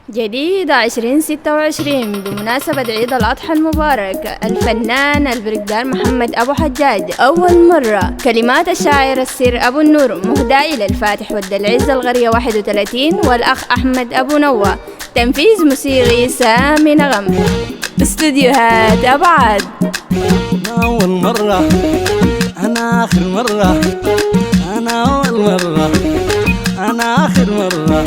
جديدة 2026 بمناسبة عيد الأضحى المبارك. الفنان البريكدار محمد أبو حجاج أول مرة. كلمات الشاعر السير أبو النور مهداة إلى الفاتح ود العز الغرية 31 والأخ أحمد أبو نوى. تنفيذ موسيقي سامي نغم. استديوهات أبعاد. أول مرة أنا آخر مرة، أنا أول مرة أنا آخر مرة،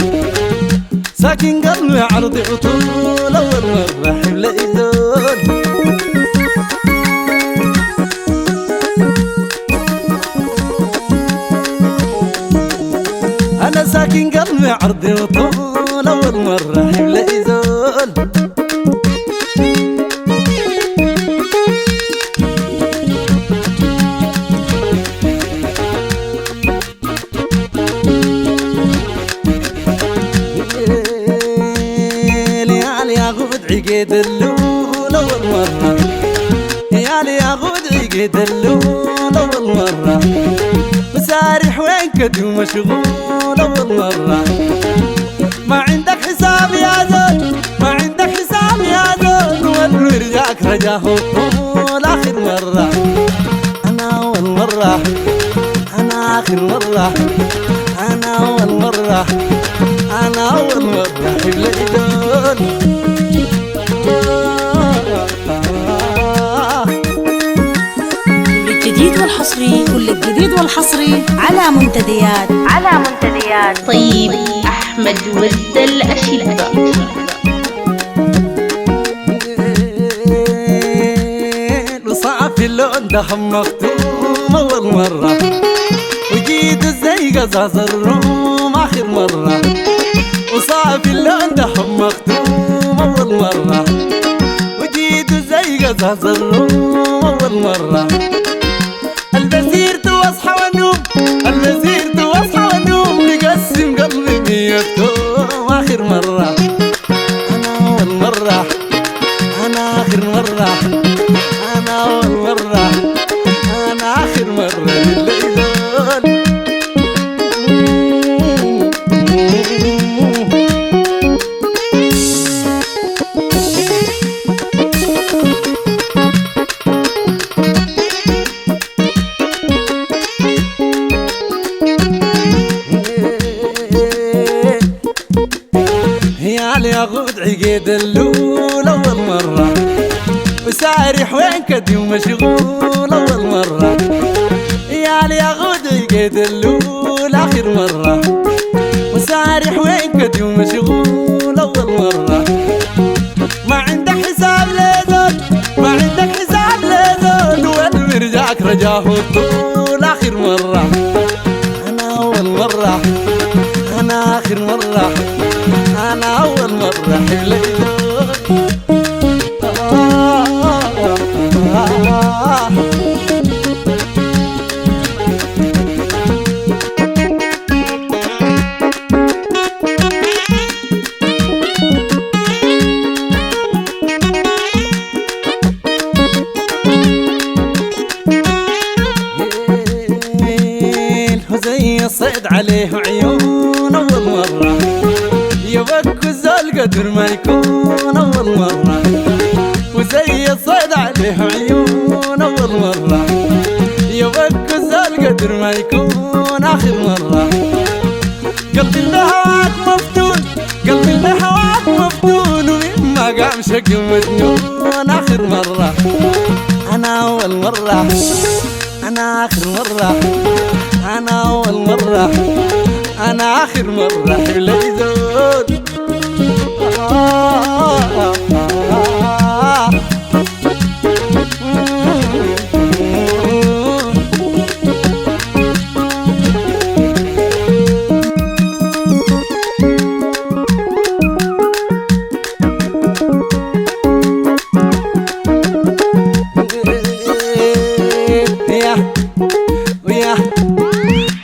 ساكن قلبي عرضي وطول. أول مرة حبل إيدون أنا ساكن قلبي عرضي وطول. أول مرة حبل إيدون عقيد اللول أول مرة، يالي ياخد عقيد اللول أول مرة، مسارح وين كد ومشغول أول مرة. ما عندك حساب يا زول، ما عندك حساب يا زول، والرجاك رجاه طول. آخر مرة أنا أول مرة، أنا آخر مرة، أنا أول مرة، أنا أول مرة حبل إيدون. الجديد والحصري، كل الجديد والحصري على منتديات طيب أحمد ود الأشيبة. وصافي اللون دهم مختوم أول مرة، وجيت زي قزاز الروم آخر مرة. وصافي اللون دهم مختوم أول مرة، وجيت زي قزاز الروم أول مرة. البسير واصحى ونوم، البسير واصحى ونوم، نقسم قلبي 100 يوم. آخر مرة أنا أول مرة، أنا آخر مرة، أنا أول مرة، أنا آخر مرة لليلون. يالي ياخد عقيد اللول أول مرة، وسارح وين كدي ومشغول أول مرة. يالي ياخد عقيد اللول آخر مرة، وسارح وين كدي ومشغول أول مرة. ما عندك حساب ليزول، ما عندك حساب ليزول، والمرجاك رجاه طول. آخر مرة أنا أول مرة، أنا آخر مرة، أنا أول مرة حبل إيدون. زي الصيد عليه عيون أول مرة، يبك الزول قدر ما يكون أول مرة. وزي الصيد عليه عيون أول مرة، يبك الزول قدر ما يكون. آخر مرة قلبي بهواك مفتون، قلبي بهواك مفتون، ومما قام شق مجنون. آخر مرة أنا أول مرة، أنا آخر مرة، أنا أول مرة، أنا آخر مرة حبل إيدون.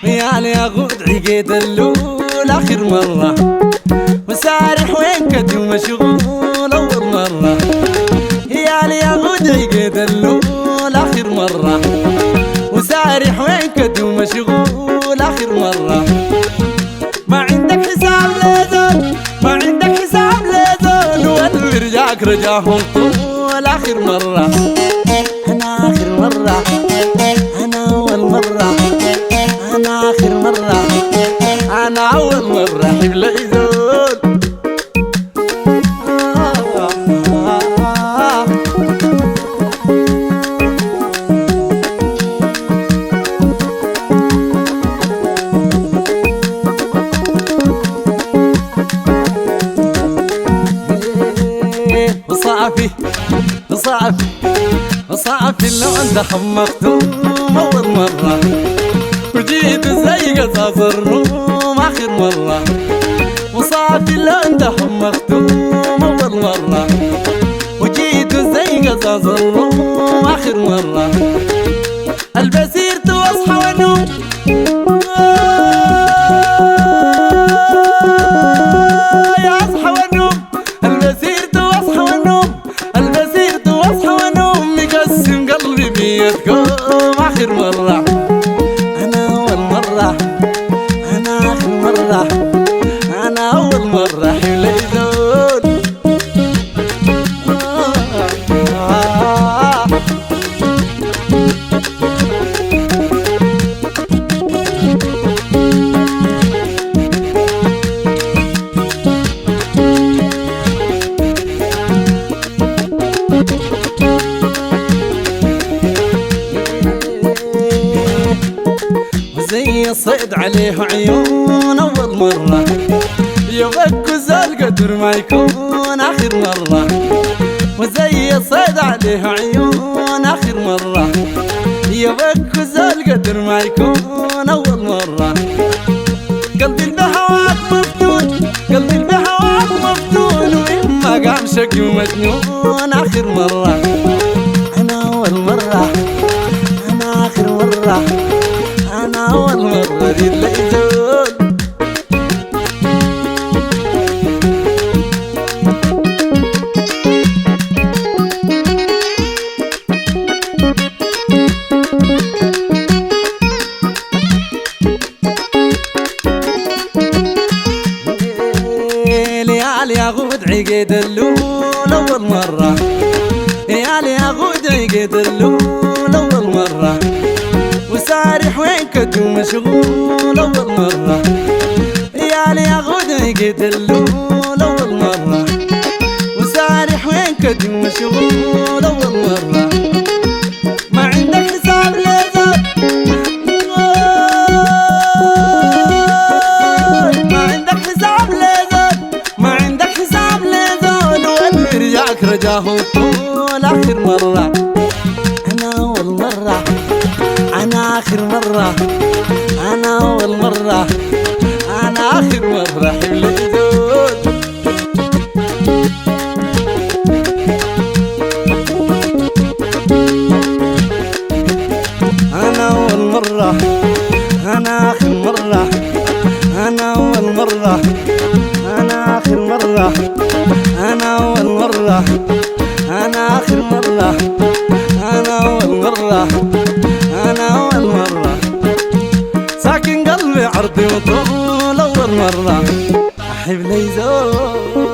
يالي ياخد عقيد اللول آخر مرة، وسارح وين كدي ومشغول أول مرة. يالي ياخد عقيد اللول آخر مرة، وسارح وين كدي ومشغول. آخر مرة ما عندك حساب ليزول، ما عندك حساب ليزول، رجعك رجاهم طول آخر مرة. أنا آخر مرة، أنا أول مرة، أنا آخر مرة، أنا أول مرة أحب ليزول. وصعفي وصعفي وصعفي لو انت خمختم اول مرة، وجيت زي قصاص الروم اخر مرة. وصعفي لو انت خمختم اول مرة، وجيت زي قصاص الروم اخر مرة. البسيرت واصحى وانوم يا اصحى وانوم، البسيرت واصحى وانوم، البسيرت واصحى وانوم، مقسم قلبي بيدكم اخر مرة. انا اول مرة، انا اخر مرة، انا اول مرة احب ليزول. زي الصيد عليه عيون أول مرة، يبكوا زال قدر ما يكون آخر مرة. وزي الصيد عليه عيون آخر مرة، يبكوا زال قدر ما يكون أول مرة. قلبي بهواك مفتون، قلبي بهواك مفتون، وإما قام شقي ومجنون آخر مرة. أنا أول مرة، أنا آخر مرة، أنا أول مرة أريد ليزول. ليالي أغود عقيد اللول أول مرة، ليالي أغود عقيد اللول أول مرة. وسارح وين كنت مشغول أول مرة، ليالي أغود عقيد اللول أول مرة. وسارح وين كنت مشغول أول مرة. ما عندك حساب ليزول، ما عندك حساب ليزول، ما عندك حساب ليزول. واللي رجعك رجاه طول آخر مرة. أنا أول مرة، أنا آخر مرة، أنا أول مرة، أنا آخر مرة أحب ليزول. أنا أول مرة، أنا آخر مرة، أنا أول مرة، أنا آخر مرة، أنا أول مرة، أنا آخر مرة، أنا أول مرة، أنا أول مرة. ساكن قلبي عرضي وطول أول مرة أحب ليزول.